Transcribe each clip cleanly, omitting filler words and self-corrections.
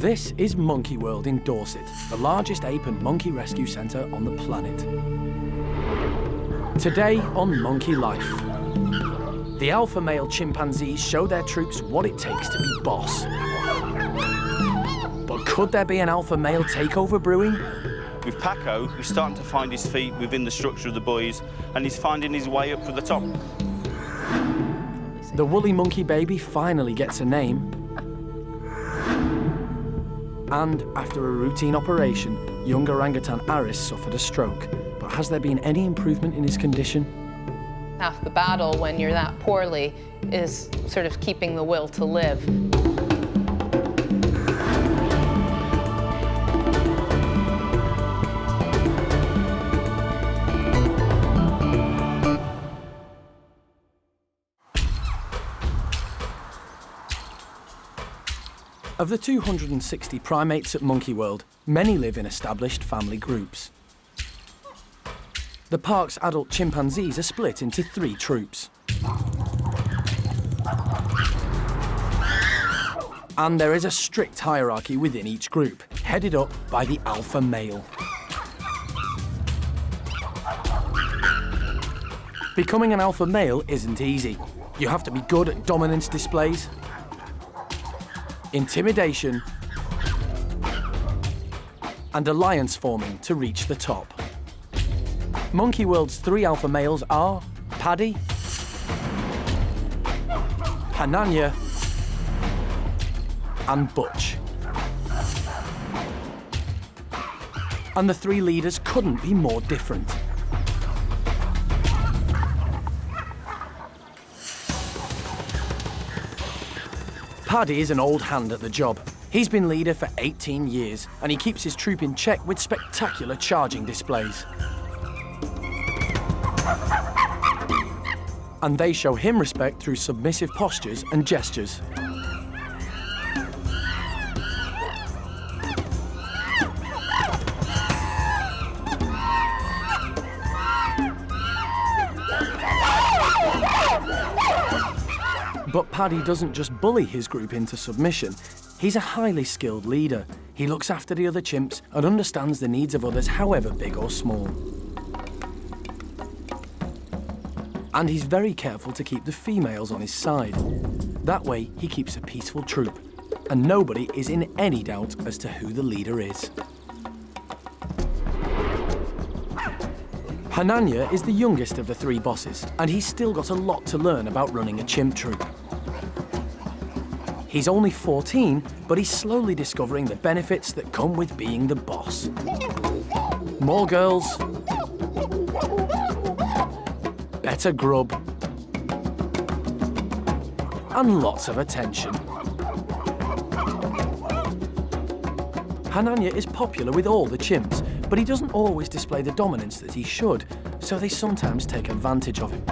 This is Monkey World in Dorset, the largest ape and monkey rescue centre on the planet. Today on Monkey Life, the alpha male chimpanzees show their troops what it takes to be boss. But could there be an alpha male takeover brewing? With Paco, he's starting to find his feet within the structure of the boys, and he's finding his way up to the top. The woolly monkey baby finally gets a name. And after a routine operation, young orangutan Aris suffered a stroke. But has there been any improvement in his condition? Half the battle when you're that poorly is sort of keeping the will to live. Of the 260 primates at Monkey World, many live in established family groups. The park's adult chimpanzees are split into 3 troops. And there is a strict hierarchy within each group, headed up by the alpha male. Becoming an alpha male isn't easy. You have to be good at dominance displays, intimidation, and alliance forming to reach the top. Monkey World's 3 alpha males are Paddy, Hananya, and Butch. And the 3 leaders couldn't be more different. Paddy is an old hand at the job. He's been leader for 18 years, and he keeps his troop in check with spectacular charging displays. And they show him respect through submissive postures and gestures. But Paddy doesn't just bully his group into submission. He's a highly skilled leader. He looks after the other chimps and understands the needs of others, however big or small. And he's very careful to keep the females on his side. That way, he keeps a peaceful troop, and nobody is in any doubt as to who the leader is. Hananya is the youngest of the 3 bosses, and he's still got a lot to learn about running a chimp troop. He's only 14, but he's slowly discovering the benefits that come with being the boss. More girls, better grub, and lots of attention. Hananya is popular with all the chimps, but he doesn't always display the dominance that he should, so they sometimes take advantage of him.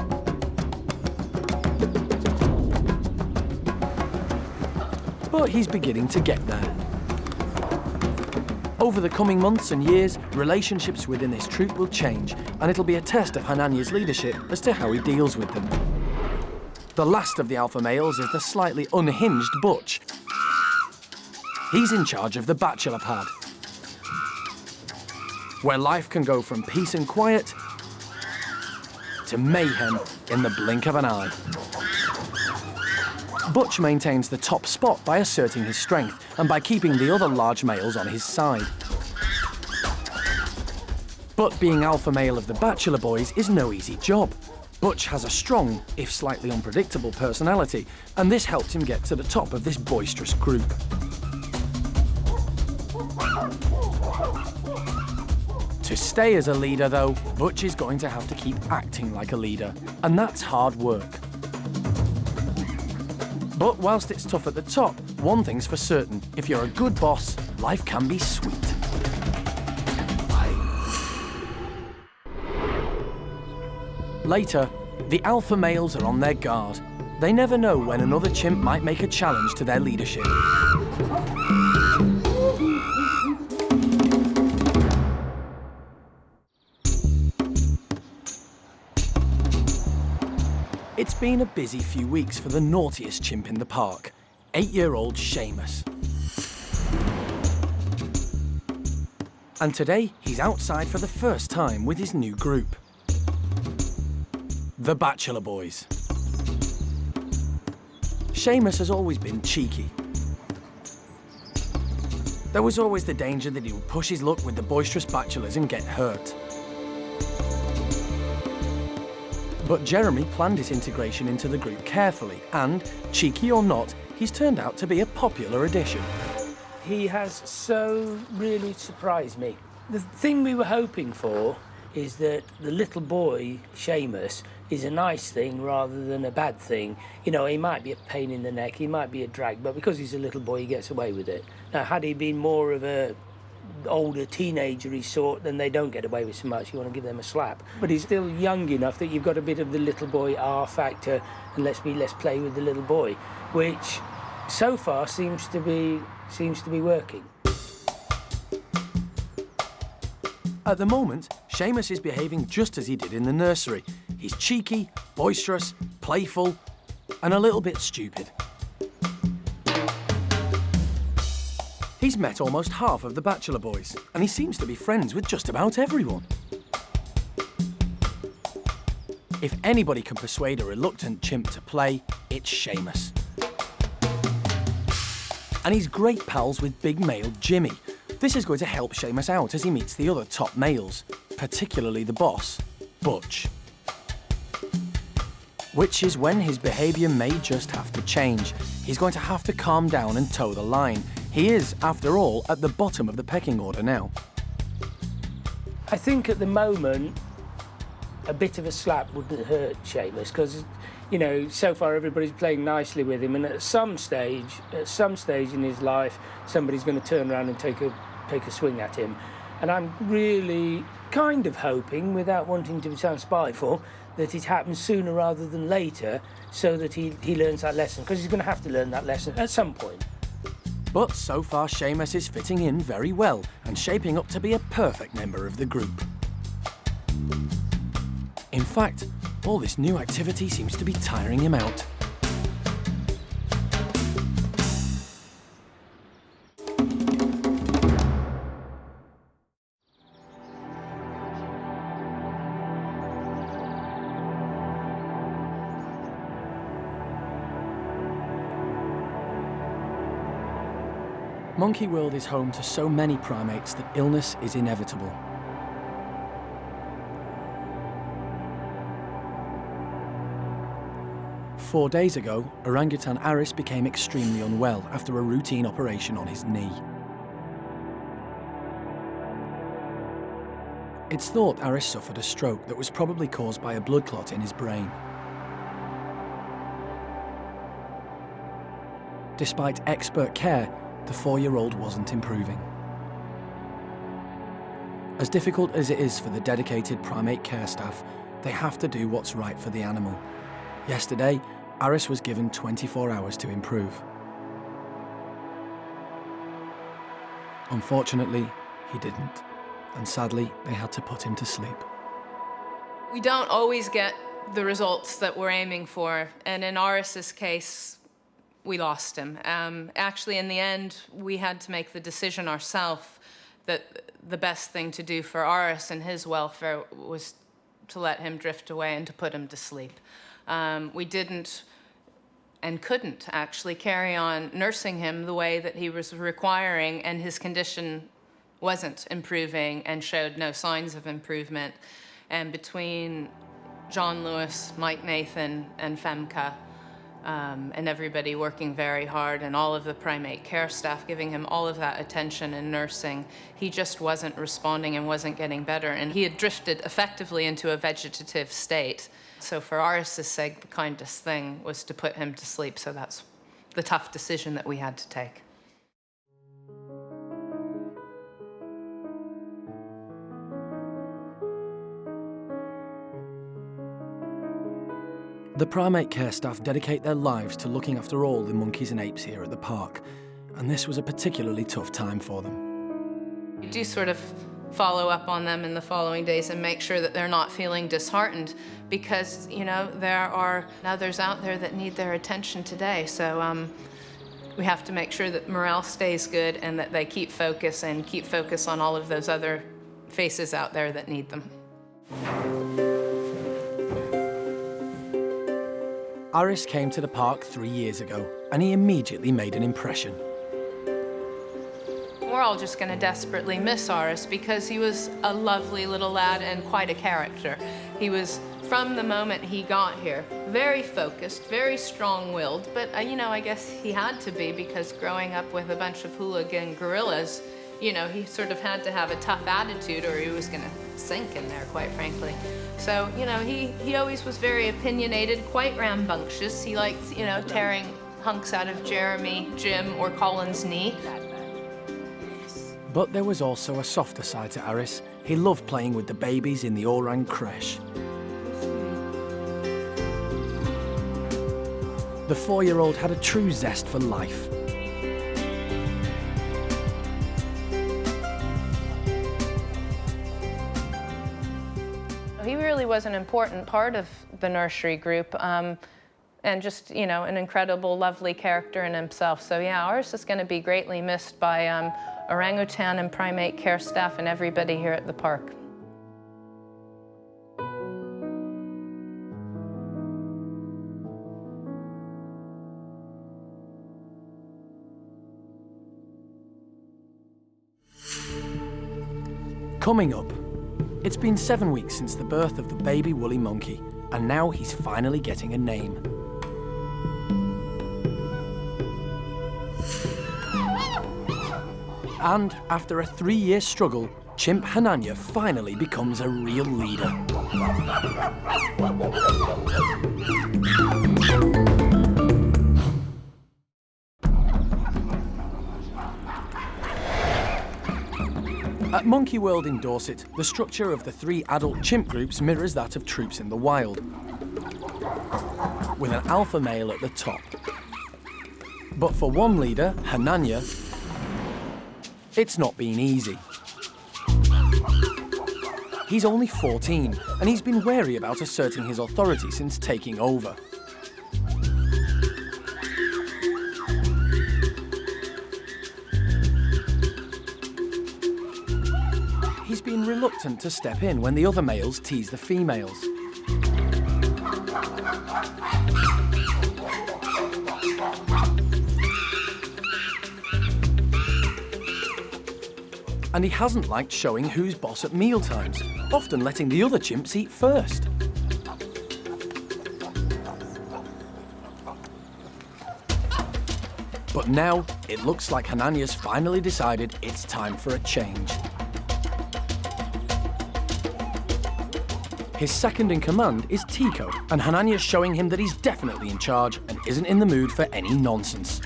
But he's beginning to get there. Over the coming months and years, relationships within this troop will change, and it'll be a test of Hananya's leadership as to how he deals with them. The last of the alpha males is the slightly unhinged Butch. He's in charge of the bachelor pad, where life can go from peace and quiet to mayhem in the blink of an eye. Butch maintains the top spot by asserting his strength and by keeping the other large males on his side. But being alpha male of the bachelor boys is no easy job. Butch has a strong, if slightly unpredictable, personality, and this helped him get to the top of this boisterous group. To stay as a leader, though, Butch is going to have to keep acting like a leader, and that's hard work. But whilst it's tough at the top, one thing's for certain: if you're a good boss, life can be sweet. Later, the alpha males are on their guard. They never know when another chimp might make a challenge to their leadership. It's been a busy few weeks for the naughtiest chimp in the park, 8-year-old Seamus. And today, he's outside for the first time with his new group. The Bachelor Boys. Seamus has always been cheeky. There was always the danger that he would push his luck with the boisterous bachelors and get hurt. But Jeremy planned his integration into the group carefully, and, cheeky or not, he's turned out to be a popular addition. He has so really surprised me. The thing we were hoping for is that the little boy, Seamus, is a nice thing rather than a bad thing. You know, he might be a pain in the neck, he might be a drag, but because he's a little boy, he gets away with it. Now, had he been more of a older teenagery sort, then they don't get away with so much. You want to give them a slap. But he's still young enough that you've got a bit of the little boy R factor, and let's play with the little boy, which so far seems to be working. At the moment, Seamus is behaving just as he did in the nursery. He's cheeky, boisterous, playful, and a little bit stupid. He's met almost half of the Bachelor Boys, and he seems to be friends with just about everyone. If anybody can persuade a reluctant chimp to play, it's Seamus. And he's great pals with big male Jimmy. This is going to help Seamus out as he meets the other top males, particularly the boss, Butch. Which is when his behaviour may just have to change. He's going to have to calm down and toe the line. He is, after all, at the bottom of the pecking order now. I think at the moment, a bit of a slap wouldn't hurt Seamus, because, you know, so far everybody's playing nicely with him, and at some stage in his life, somebody's going to turn around and take a swing at him. And I'm really kind of hoping, without wanting to sound spiteful, that it happens sooner rather than later, so that he learns that lesson, because he's going to have to learn that lesson at some point. But so far, Seamus is fitting in very well and shaping up to be a perfect member of the group. In fact, all this new activity seems to be tiring him out. Monkey World is home to so many primates that illness is inevitable. Four days ago, orangutan Aris became extremely unwell after a routine operation on his knee. It's thought Aris suffered a stroke that was probably caused by a blood clot in his brain. Despite expert care, the 4-year-old wasn't improving. As difficult as it is for the dedicated primate care staff, they have to do what's right for the animal. Yesterday, Aris was given 24 hours to improve. Unfortunately, he didn't, and sadly, they had to put him to sleep. We don't always get the results that we're aiming for, and in Aris's case, we lost him. Actually, in the end, we had to make the decision ourselves that the best thing to do for Aris and his welfare was to let him drift away and to put him to sleep. We didn't and couldn't actually carry on nursing him the way that he was requiring, and his condition wasn't improving and showed no signs of improvement. And between John Lewis, Mike Nathan, and Femke, and everybody working very hard, and all of the primate care staff giving him all of that attention and nursing, he just wasn't responding and wasn't getting better, and he had drifted effectively into a vegetative state. So for Aris's sake, the kindest thing was to put him to sleep, so that's the tough decision that we had to take. The primate care staff dedicate their lives to looking after all the monkeys and apes here at the park, and this was a particularly tough time for them. We do sort of follow up on them in the following days and make sure that they're not feeling disheartened, because, you know, there are others out there that need their attention today. So We have to make sure that morale stays good and that they keep focus on all of those other faces out there that need them. Aris came to the park 3 years ago, and he immediately made an impression. We're all just going to desperately miss Aris because he was a lovely little lad and quite a character. He was, from the moment he got here, very focused, very strong-willed, but you know, I guess he had to be because growing up with a bunch of hooligan gorillas, you know, he sort of had to have a tough attitude or he was going to sink in there, quite frankly. So, you know, he always was very opinionated, quite rambunctious. He liked, you know, tearing hunks out of Jeremy, Jim, or Colin's knee. But there was also a softer side to Aris. He loved playing with the babies in the Orang creche. The 4-year-old had a true zest for life. He really was an important part of the nursery group, and just, you know, an incredible, lovely character in himself. So yeah, Aris is going to be greatly missed by orangutan and primate care staff and everybody here at the park. Coming up, it's been 7 weeks since the birth of the baby woolly monkey, and now he's finally getting a name. And after a 3-year struggle, chimp Hananya finally becomes a real leader. At Monkey World in Dorset, the structure of the 3 adult chimp groups mirrors that of troops in the wild, with an alpha male at the top. But for one leader, Hananya, it's not been easy. He's only 14, and he's been wary about asserting his authority since taking over. He's been reluctant to step in when the other males tease the females. And he hasn't liked showing who's boss at mealtimes, often letting the other chimps eat first. But now, it looks like Hananya's finally decided it's time for a change. His second in command is Tico, and Hananya's showing him that he's definitely in charge and isn't in the mood for any nonsense.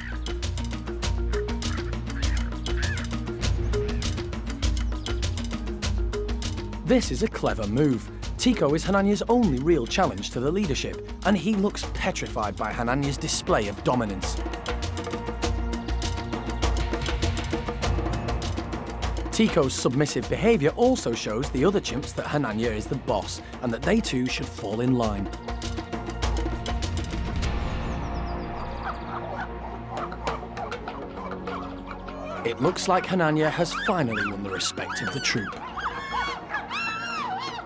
This is a clever move. Tico is Hananya's only real challenge to the leadership, and he looks petrified by Hananya's display of dominance. Tico's submissive behaviour also shows the other chimps that Hananya is the boss, and that they too should fall in line. It looks like Hananya has finally won the respect of the troop.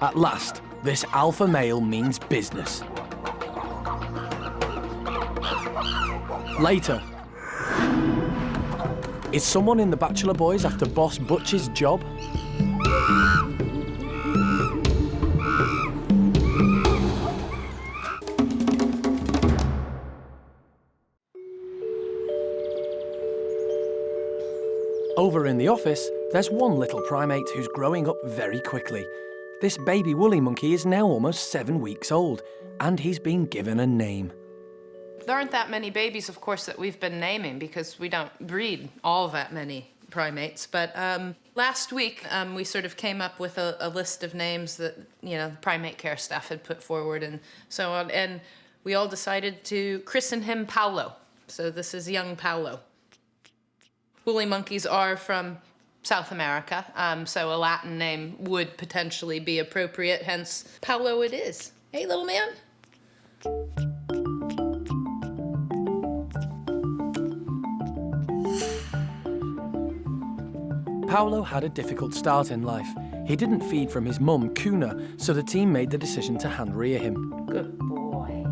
At last, this alpha male means business. Later, is someone in the Bachelor Boys after Boss Butch's job? Over in the office, there's one little primate who's growing up very quickly. This baby woolly monkey is now almost 7 weeks old, and he's been given a name. There aren't that many babies, of course, that we've been naming because we don't breed all that many primates. But last week, we sort of came up with a list of names that, you know, the primate care staff had put forward and so on. And we all decided to christen him Paolo. So this is young Paolo. Woolly monkeys are from South America, so a Latin name would potentially be appropriate, hence Paolo it is. Hey, little man. Paolo had a difficult start in life. He didn't feed from his mum, Kuna, so the team made the decision to hand-rear him. Good boy.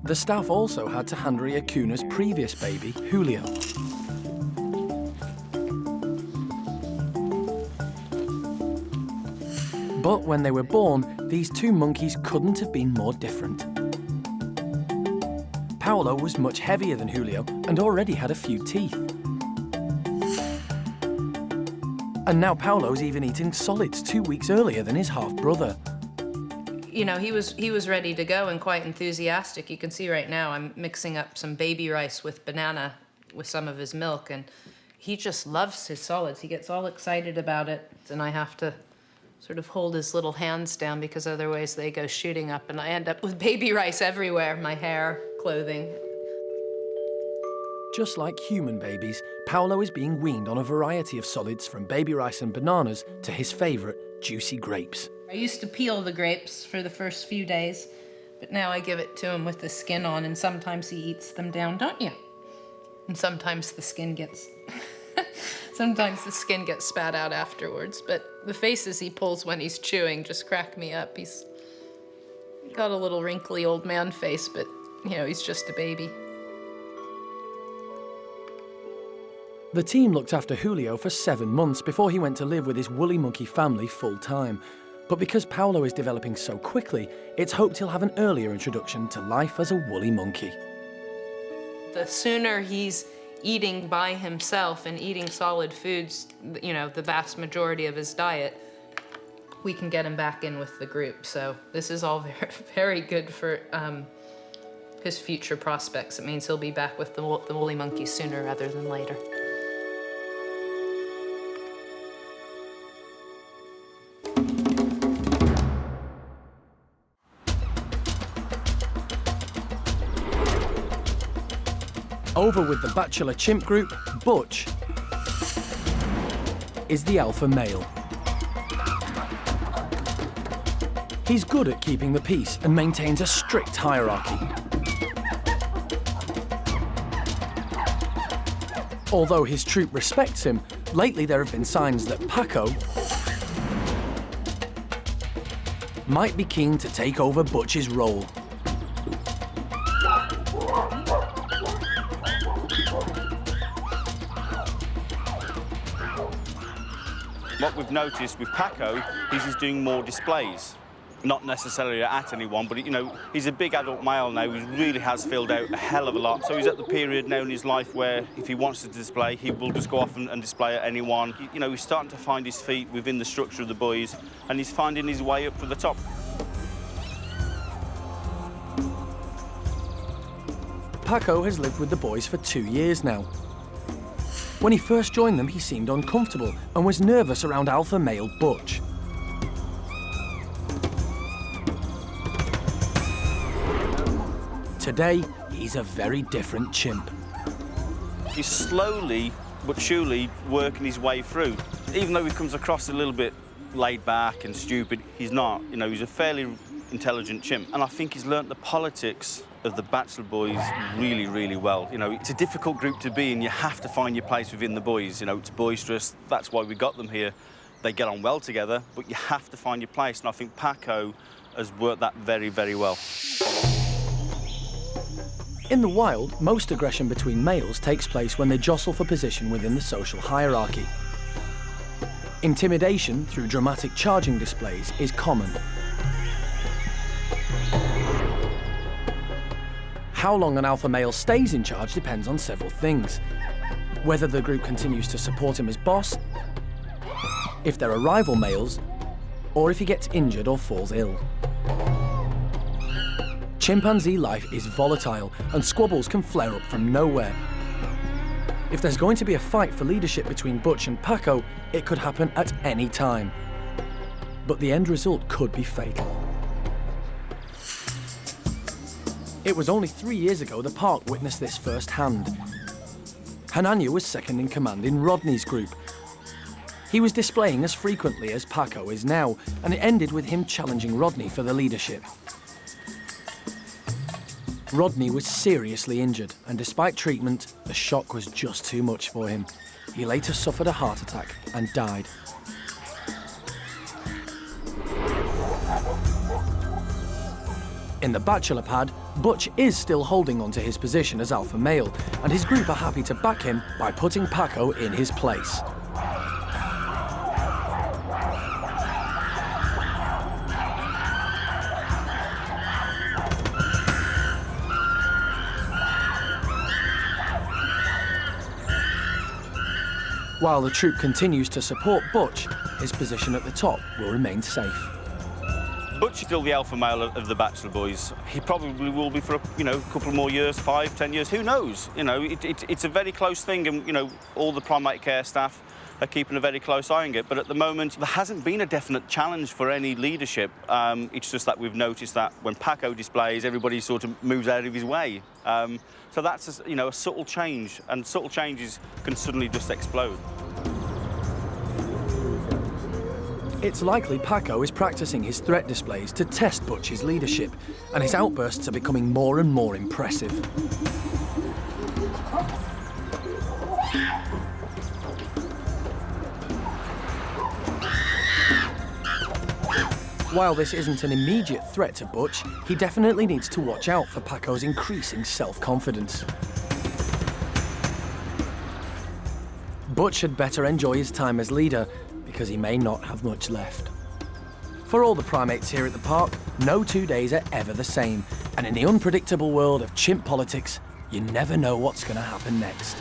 The staff also had to hand-rear Kuna's previous baby, Julio. But when they were born, these two monkeys couldn't have been more different. Paolo was much heavier than Julio and already had a few teeth. And now Paolo's even eating solids 2 weeks earlier than his half-brother. You know, he was ready to go and quite enthusiastic. You can see right now I'm mixing up some baby rice with banana with some of his milk, and he just loves his solids. He gets all excited about it, and I have to sort of hold his little hands down because otherwise they go shooting up and I end up with baby rice everywhere, my hair, clothing. Just like human babies, Paolo is being weaned on a variety of solids from baby rice and bananas to his favourite, juicy grapes. I used to peel the grapes for the first few days, but now I give it to him with the skin on, and sometimes he eats them down, don't you? And sometimes the skin gets sometimes the skin gets spat out afterwards, but the faces he pulls when he's chewing just crack me up. He's got a little wrinkly old man face, but, you know, he's just a baby. The team looked after Julio for 7 months before he went to live with his woolly monkey family full-time. But because Paolo is developing so quickly, it's hoped he'll have an earlier introduction to life as a woolly monkey. The sooner he's eating by himself and eating solid foods, you know, the vast majority of his diet, we can get him back in with the group. So this is all very, very good for his future prospects. It means he'll be back with the woolly monkeys sooner rather than later. Over with the bachelor chimp group, Butch is the alpha male. He's good at keeping the peace and maintains a strict hierarchy. Although his troop respects him, lately there have been signs that Paco might be keen to take over Butch's role. What we've noticed with Paco is he's doing more displays. Not necessarily at anyone, but, you know, he's a big adult male now. He really has filled out a hell of a lot. So he's at the period now in his life where if he wants to display, he will just go off and display at anyone. You know, he's starting to find his feet within the structure of the boys, and he's finding his way up to the top. Paco has lived with the boys for 2 years now. When he first joined them, he seemed uncomfortable and was nervous around alpha male Butch. Today, he's a very different chimp. He's slowly but surely working his way through. Even though he comes across a little bit laid back and stupid, he's not. You know, he's a fairly intelligent chimp. And I think he's learnt the politics of the bachelor boys really, really well. You know, it's a difficult group to be in. You have to find your place within the boys. You know, it's boisterous. That's why we got them here. They get on well together, but you have to find your place. And I think Paco has worked that very, very well. In the wild, most aggression between males takes place when they jostle for position within the social hierarchy. Intimidation through dramatic charging displays is common. How long an alpha male stays in charge depends on several things. Whether the group continues to support him as boss, if there are rival males, or if he gets injured or falls ill. Chimpanzee life is volatile, and squabbles can flare up from nowhere. If there's going to be a fight for leadership between Butch and Paco, it could happen at any time. But the end result could be fatal. It was only 3 years ago the park witnessed this firsthand. Hananya was second in command in Rodney's group. He was displaying as frequently as Paco is now, and it ended with him challenging Rodney for the leadership. Rodney was seriously injured, and despite treatment, the shock was just too much for him. He later suffered a heart attack and died. In the bachelor pad, Butch is still holding on to his position as alpha male, and his group are happy to back him by putting Paco in his place. While the troop continues to support Butch, his position at the top will remain safe. Butch is still the alpha male of the bachelor boys. He probably will be for a couple more years, 5, 10 years, who knows? It's a very close thing, and all the primate care staff are keeping a very close eye on it. But at the moment, there hasn't been a definite challenge for any leadership. It's just that we've noticed that when Paco displays, everybody sort of moves out of his way. So that's a subtle change, and subtle changes can suddenly just explode. It's likely Paco is practicing his threat displays to test Butch's leadership, and his outbursts are becoming more and more impressive. While this isn't an immediate threat to Butch, he definitely needs to watch out for Paco's increasing self-confidence. Butch had better enjoy his time as leader, because he may not have much left. For all the primates here at the park, no 2 days are ever the same, and in the unpredictable world of chimp politics, you never know what's going to happen next.